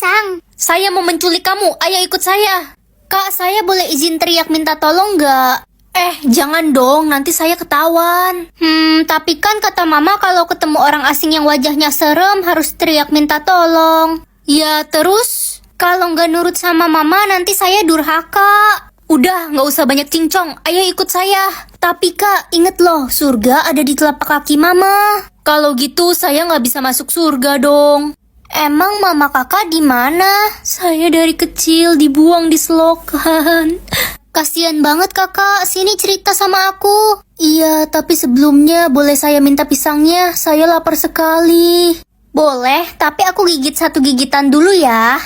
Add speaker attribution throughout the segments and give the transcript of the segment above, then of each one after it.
Speaker 1: pasang.
Speaker 2: Saya mau menculik kamu, ayo ikut saya. Kak, saya boleh izin teriak minta tolong nggak? Jangan dong, nanti saya ketahuan. Tapi kan kata mama kalau ketemu orang asing yang wajahnya serem harus teriak minta tolong. Ya terus, kalau nggak nurut sama mama nanti saya durhaka. Udah, nggak usah banyak cincong, ayo ikut saya. Tapi kak, inget loh, surga ada di telapak kaki mama. Kalau gitu saya nggak bisa masuk surga dong. Emang mama kakak di mana? Saya dari kecil dibuang di selokan. Kasian banget kakak, sini cerita sama aku. Iya, tapi sebelumnya boleh saya minta pisangnya? Saya lapar sekali. Boleh, tapi aku gigit satu gigitan dulu ya.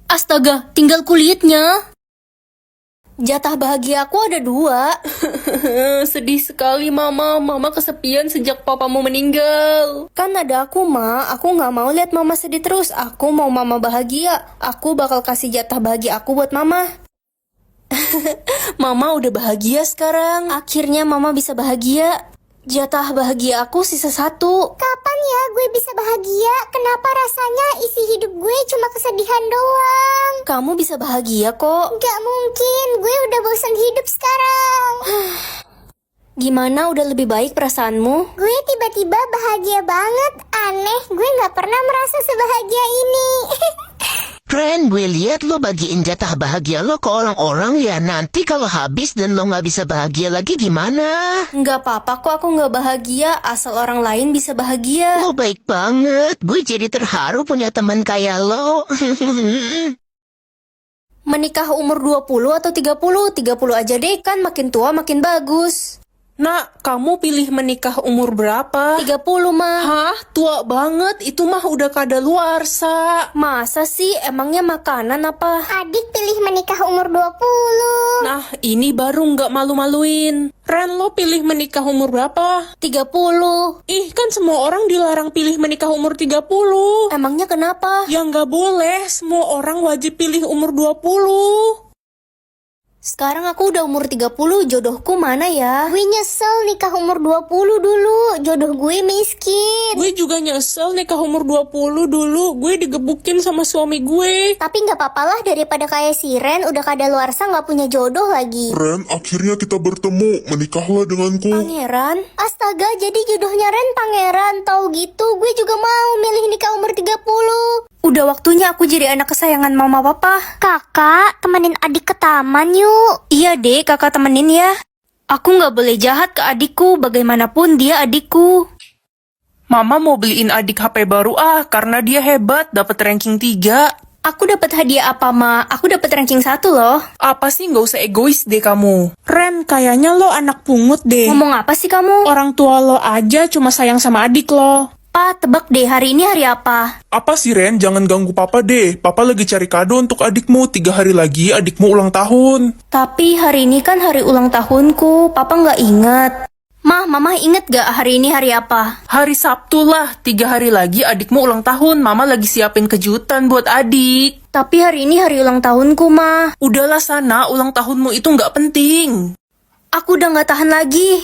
Speaker 2: Astaga, tinggal kulitnya. Jatah bahagia aku ada 2. Sedih sekali mama kesepian sejak papamu meninggal. Kan ada aku aku gak mau lihat mama sedih terus. Aku mau mama bahagia. Aku bakal kasih jatah bahagia aku buat mama. Mama udah bahagia sekarang. Akhirnya mama bisa bahagia. Jatah bahagia aku sisa 1.
Speaker 1: Kapan ya gue bisa bahagia? Kenapa rasanya isi hidup gue cuma kesedihan doang?
Speaker 2: Kamu bisa bahagia kok.
Speaker 1: Gak mungkin, gue udah bosan hidup sekarang.
Speaker 2: Gimana, udah lebih baik perasaanmu?
Speaker 1: Gue tiba-tiba bahagia banget. Aneh, gue gak pernah merasa sebahagia ini.
Speaker 3: Ren, gue lihat lo bagiin jatah bahagia lo ke orang-orang ya. Nanti kalau habis dan lo nggak bisa bahagia lagi gimana?
Speaker 2: Nggak apa-apa kok, aku nggak bahagia. Asal orang lain bisa bahagia.
Speaker 3: Lo baik banget. Gue jadi terharu punya teman kayak lo.
Speaker 2: Menikah umur 20 atau 30? 30 aja deh, kan makin tua makin bagus.
Speaker 4: Nak, kamu pilih menikah umur berapa?
Speaker 2: 30 mah.
Speaker 4: Hah? Tua banget, itu mah udah kadaluarsa.
Speaker 2: Masa sih? Emangnya makanan apa?
Speaker 1: Adik pilih menikah umur 20.
Speaker 4: Nah, ini baru nggak malu-maluin. Ren, lo pilih menikah umur berapa?
Speaker 2: 30.
Speaker 4: Ih, kan semua orang dilarang pilih menikah umur 30.
Speaker 2: Emangnya kenapa?
Speaker 4: Ya nggak boleh, semua orang wajib pilih umur 20.
Speaker 2: Sekarang aku udah umur 30, jodohku mana ya?
Speaker 1: Gue nyesel nikah umur 20 dulu. Jodoh gue miskin.
Speaker 4: Gue juga nyesel nikah umur 20 dulu. Gue digebukin sama suami gue.
Speaker 1: Tapi gak apa-apa lah daripada kayak si Ren udah kadaluarsa gak punya jodoh lagi.
Speaker 5: Ren, akhirnya kita bertemu. Menikahlah denganku.
Speaker 2: Pangeran?
Speaker 1: Astaga, jadi jodohnya Ren pangeran. Tahu gitu, gue juga mau milih nikah umur 30.
Speaker 2: Udah waktunya aku jadi anak kesayangan mama papa.
Speaker 1: Kakak, temenin adik ke taman yuk.
Speaker 2: Iya deh, kakak temenin ya. Aku nggak boleh jahat ke adikku, bagaimanapun dia adikku.
Speaker 4: Mama mau beliin adik HP baru karena dia hebat, dapat ranking 3.
Speaker 2: Aku dapat hadiah apa, Ma? Aku dapat ranking 1 loh.
Speaker 4: Apa sih, nggak usah egois deh kamu. Ren, kayaknya lo anak pungut deh.
Speaker 2: Ngomong apa sih kamu?
Speaker 4: Orang tua lo aja cuma sayang sama adik lo.
Speaker 2: Pa, tebak deh, hari ini hari apa?
Speaker 5: Apa sih Ren? Jangan ganggu papa deh. Papa lagi cari kado untuk adikmu. 3 hari lagi adikmu ulang tahun.
Speaker 2: Tapi hari ini kan hari ulang tahunku, papa nggak inget. Ma, mama inget gak hari ini hari apa?
Speaker 4: Hari Sabtu lah, 3 hari lagi adikmu ulang tahun. Mama lagi siapin kejutan buat adik.
Speaker 2: Tapi hari ini hari ulang tahunku, Ma.
Speaker 4: Udahlah sana, ulang tahunmu itu nggak penting.
Speaker 2: Aku udah nggak tahan lagi.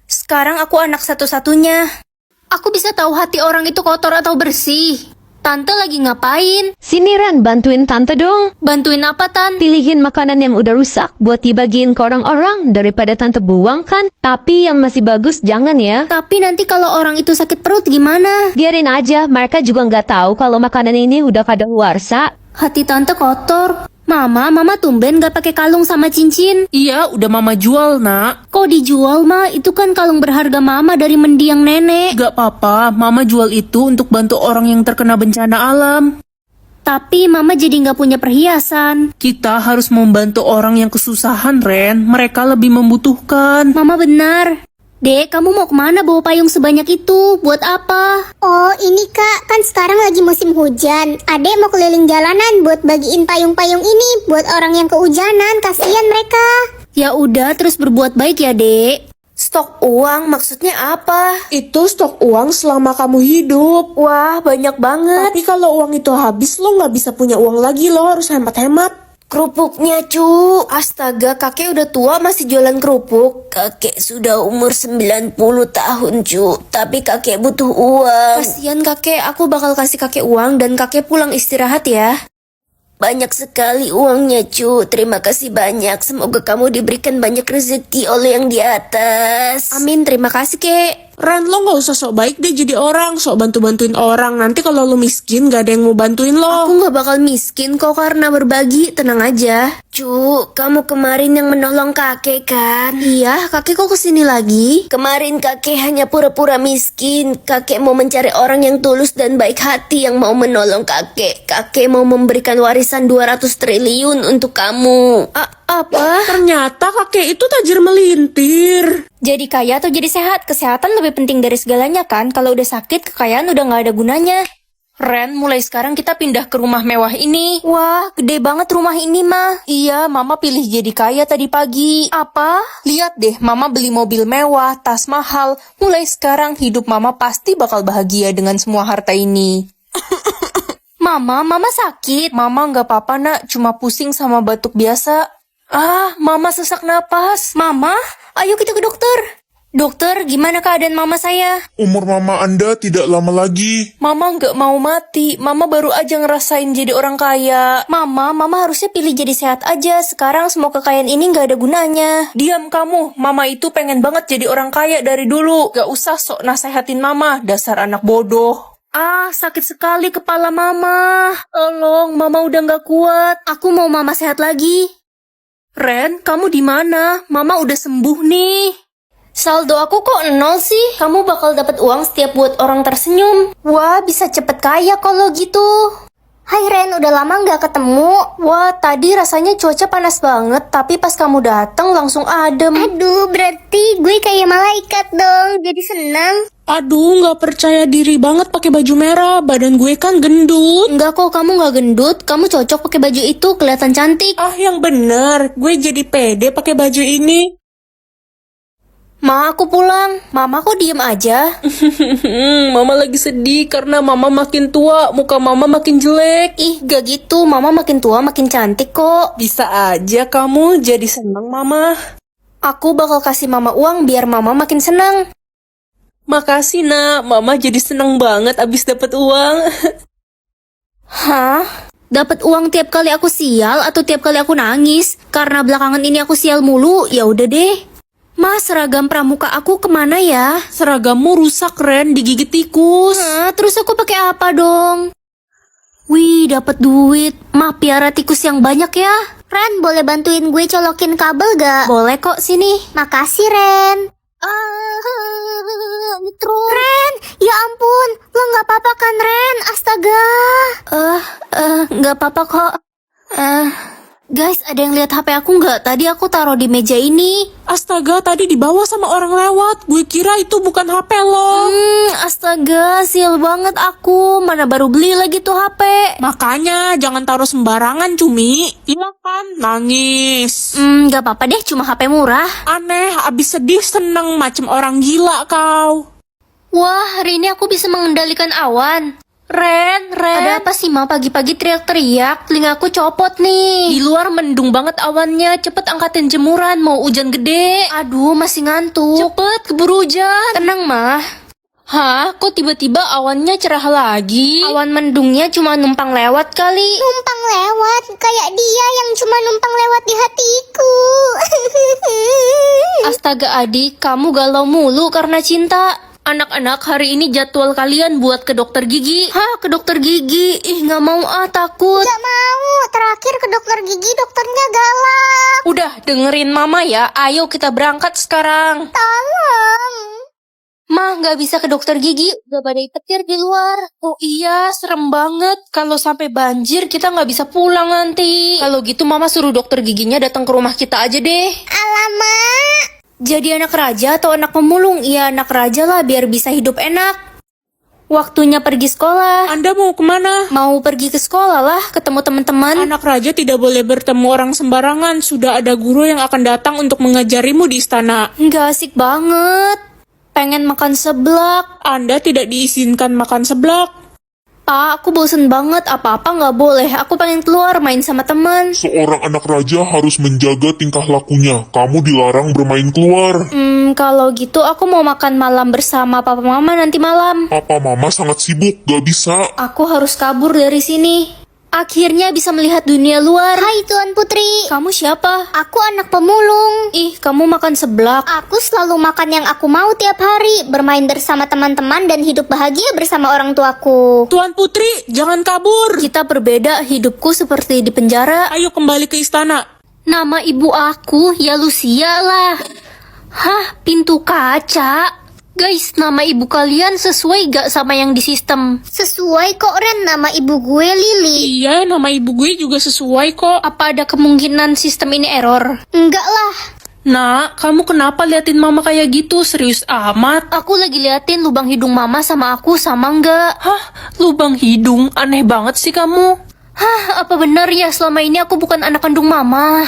Speaker 2: Sekarang aku anak satu-satunya. Aku bisa tahu hati orang itu kotor atau bersih. Tante lagi ngapain?
Speaker 6: Sini Ran, bantuin tante dong.
Speaker 2: Bantuin apa, Tan?
Speaker 6: Pilihin makanan yang udah rusak buat dibagiin ke orang-orang daripada tante buang kan. Tapi yang masih bagus jangan ya.
Speaker 2: Tapi nanti kalau orang itu sakit perut gimana?
Speaker 6: Biarin aja, mereka juga nggak tahu kalau makanan ini udah kadaluarsa.
Speaker 2: Hati tante kotor. Mama tumben gak pakai kalung sama cincin.
Speaker 4: Iya, udah mama jual, nak.
Speaker 2: Kok dijual, Ma? Itu kan kalung berharga mama dari mendiang nenek.
Speaker 4: Gak apa-apa, mama jual itu untuk bantu orang yang terkena bencana alam.
Speaker 2: Tapi mama jadi gak punya perhiasan.
Speaker 4: Kita harus membantu orang yang kesusahan, Ren. Mereka lebih membutuhkan.
Speaker 2: Mama benar. Dek, kamu mau kemana bawa payung sebanyak itu? Buat apa?
Speaker 1: Oh ini kak, kan sekarang lagi musim hujan. Adek mau keliling jalanan buat bagiin payung-payung ini buat orang yang kehujanan, kasihan mereka.
Speaker 2: Ya udah, terus berbuat baik ya, Dek. Stok uang maksudnya apa?
Speaker 4: Itu stok uang selama kamu hidup.
Speaker 2: Wah, banyak banget.
Speaker 4: Tapi kalau uang itu habis, lo nggak bisa punya uang lagi, lo harus hemat-hemat.
Speaker 2: Kerupuknya, cu. Astaga, kakek udah tua masih jualan kerupuk. Kakek sudah umur 90 tahun, cu. Tapi kakek butuh uang. Kasihan kakek, aku bakal kasih kakek uang dan kakek pulang istirahat ya. Banyak sekali uangnya, cu. Terima kasih banyak. Semoga kamu diberikan banyak rezeki oleh yang di atas. Amin, terima kasih, kek.
Speaker 7: Ren, lo gak usah sok baik deh jadi orang, sok bantu-bantuin orang. Nanti kalau lo miskin gak ada yang mau bantuin lo.
Speaker 2: Aku gak bakal miskin kok karena berbagi, tenang aja. Cu, kamu kemarin yang menolong kakek kan? Iya, kakek kok kesini lagi? Kemarin kakek hanya pura-pura miskin. Kakek mau mencari orang yang tulus dan baik hati yang mau menolong kakek. Kakek mau memberikan warisan 200 triliun untuk kamu. Apa?
Speaker 7: Ternyata kakek itu tajir melintir.
Speaker 2: Jadi kaya atau jadi sehat? Kesehatan lebih penting dari segalanya kan? Kalau udah sakit, kekayaan udah gak ada gunanya.
Speaker 4: Ren, mulai sekarang kita pindah ke rumah mewah ini.
Speaker 2: Wah, gede banget rumah ini mah.
Speaker 4: Iya, Mama pilih jadi kaya tadi pagi.
Speaker 2: Apa?
Speaker 4: Lihat deh, Mama beli mobil mewah, tas mahal. Mulai sekarang hidup Mama pasti bakal bahagia dengan semua harta ini.
Speaker 2: Mama sakit.
Speaker 4: Mama nggak apa-apa nak, cuma pusing sama batuk biasa. Mama sesak napas.
Speaker 2: Mama, ayo kita ke dokter. Dokter, gimana keadaan mama saya?
Speaker 5: Umur mama Anda tidak lama lagi.
Speaker 4: Mama nggak mau mati. Mama baru aja ngerasain jadi orang kaya.
Speaker 2: Mama harusnya pilih jadi sehat aja. Sekarang semua kekayaan ini nggak ada gunanya.
Speaker 4: Diam kamu. Mama itu pengen banget jadi orang kaya dari dulu. Gak usah sok nasehatin Mama. Dasar anak bodoh.
Speaker 2: Sakit sekali kepala mama. Tolong, mama udah nggak kuat. Aku mau mama sehat lagi.
Speaker 4: Ren, kamu di mana? Mama udah sembuh nih.
Speaker 2: Saldo aku kok 0 sih? Kamu bakal dapat uang setiap buat orang tersenyum. Wah, bisa cepet kaya kalau gitu. Hai Ren, udah lama nggak ketemu. Wah, tadi rasanya cuaca panas banget, tapi pas kamu datang langsung adem.
Speaker 1: Aduh, berarti gue kayak malaikat dong. Jadi senang.
Speaker 7: Aduh, gak percaya diri banget pakai baju merah. Badan gue kan gendut.
Speaker 2: Enggak kok, kamu nggak gendut. Kamu cocok pakai baju itu, kelihatan cantik.
Speaker 7: Yang bener, gue jadi pede pakai baju ini.
Speaker 2: Ma, aku pulang. Mama kok diem aja?
Speaker 4: Mama lagi sedih karena Mama makin tua, muka Mama makin jelek.
Speaker 2: Ih, gak gitu. Mama makin tua makin cantik kok.
Speaker 4: Bisa aja kamu jadi senang Mama.
Speaker 2: Aku bakal kasih Mama uang biar Mama makin senang.
Speaker 4: Makasih nak, Mama jadi senang banget abis dapat uang.
Speaker 2: Hah? Dapat uang tiap kali aku sial atau tiap kali aku nangis? Karena belakangan ini aku sial mulu, ya udah deh. Mas, seragam pramuka aku kemana ya?
Speaker 7: Seragammu rusak, Ren, digigit tikus.
Speaker 2: Terus aku pakai apa dong? Wih, dapat duit. Ma, piara tikus yang banyak ya.
Speaker 1: Ren, boleh bantuin gue colokin kabel gak?
Speaker 2: Boleh kok, sini.
Speaker 1: Makasih, Ren. Ren, ya ampun, lo gak apa-apa kan, Ren? Astaga.
Speaker 2: Nggak apa-apa kok. Guys, ada yang lihat HP aku nggak? Tadi aku taruh di meja ini.
Speaker 7: Astaga, tadi dibawa sama orang lewat. Gue kira itu bukan HP lo.
Speaker 2: Astaga, sial banget aku. Mana baru beli lagi tuh HP.
Speaker 7: Makanya, jangan taruh sembarangan, Cumi. Iya kan, nangis.
Speaker 2: Nggak apa-apa deh, cuma HP murah.
Speaker 7: Aneh, abis sedih seneng macem orang gila kau.
Speaker 2: Wah, hari ini aku bisa mengendalikan awan. Ren. Ada apa sih, Ma? Pagi-pagi teriak-teriak, telingaku copot nih.
Speaker 4: Di luar mendung banget awannya, cepet angkatin jemuran, mau hujan gede.
Speaker 2: Aduh, masih ngantuk.
Speaker 4: Cepet, keburu hujan.
Speaker 2: Tenang, Ma.
Speaker 4: Hah, kok tiba-tiba awannya cerah lagi?
Speaker 2: Awan mendungnya cuma numpang lewat kali.
Speaker 1: Numpang lewat, kayak dia yang cuma numpang lewat di hatiku.
Speaker 2: Astaga adik, kamu galau mulu karena cinta.
Speaker 4: Anak-anak, hari ini jadwal kalian buat ke dokter gigi.
Speaker 2: Hah, ke dokter gigi? Ih, nggak mau takut.
Speaker 1: Gak mau, terakhir ke dokter gigi dokternya galak.
Speaker 4: Udah, dengerin Mama ya. Ayo kita berangkat sekarang.
Speaker 1: Tolong.
Speaker 2: Ma, nggak bisa ke dokter gigi, udah badai petir di luar.
Speaker 4: Oh iya, serem banget. Kalau sampai banjir, kita nggak bisa pulang nanti. Kalau gitu Mama suruh dokter giginya datang ke rumah kita aja deh.
Speaker 1: Alamak.
Speaker 2: Jadi anak raja atau anak pemulung? Ya anak raja lah biar bisa hidup enak. Waktunya pergi sekolah.
Speaker 7: Anda mau kemana?
Speaker 2: Mau pergi ke sekolah lah, ketemu teman-teman.
Speaker 7: Anak raja tidak boleh bertemu orang sembarangan. Sudah ada guru yang akan datang untuk mengajarimu di istana.
Speaker 2: Nggak asik banget. Pengen makan seblak.
Speaker 7: Anda tidak diizinkan makan seblak.
Speaker 2: Pa, aku bosen banget. Apa-apa nggak boleh. Aku pengen keluar main sama teman.
Speaker 8: Seorang anak raja harus menjaga tingkah lakunya. Kamu dilarang bermain keluar.
Speaker 2: Kalau gitu aku mau makan malam bersama papa mama nanti malam.
Speaker 8: Papa mama sangat sibuk, gak bisa.
Speaker 2: Aku harus kabur dari sini. Akhirnya bisa melihat dunia luar.
Speaker 1: Hai Tuan Putri.
Speaker 2: Kamu siapa?
Speaker 1: Aku anak pemulung.
Speaker 2: Ih, kamu makan seblak.
Speaker 1: Aku selalu makan yang aku mau tiap hari, bermain bersama teman-teman dan hidup bahagia bersama orang tuaku.
Speaker 7: Tuan Putri, jangan kabur.
Speaker 2: Kita berbeda, hidupku seperti di penjara.
Speaker 7: Ayo kembali ke istana.
Speaker 2: Nama ibu aku ya Lucia lah. Hah, pintu kaca? Guys, nama ibu kalian sesuai gak sama yang di sistem?
Speaker 1: Sesuai kok Ren, nama ibu gue Lily.
Speaker 7: Iya, nama ibu gue juga sesuai kok.
Speaker 2: Apa ada kemungkinan sistem ini error?
Speaker 1: Enggak lah.
Speaker 4: Nak, kamu kenapa liatin mama kayak gitu? Serius amat?
Speaker 2: Aku lagi liatin lubang hidung mama sama aku sama enggak?
Speaker 4: Hah? Lubang hidung? Aneh banget sih kamu.
Speaker 2: Hah, apa benar ya selama ini aku bukan anak kandung mama?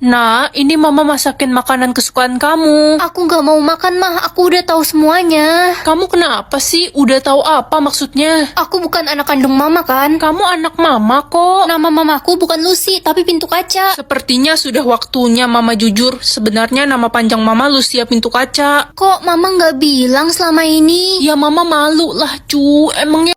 Speaker 4: Nah, ini mama masakin makanan kesukaan kamu.
Speaker 2: Aku gak mau makan mah, aku udah tahu semuanya.
Speaker 4: Kamu kenapa sih? Udah tahu apa maksudnya?
Speaker 2: Aku bukan anak kandung mama kan?
Speaker 4: Kamu anak mama kok.
Speaker 2: Nama mamaku bukan Lucy, tapi pintu kaca.
Speaker 4: Sepertinya sudah waktunya mama jujur. Sebenarnya nama panjang mama Lucia Pintu Kaca.
Speaker 2: Kok mama gak bilang selama ini?
Speaker 4: Ya mama malu lah cu. Emangnya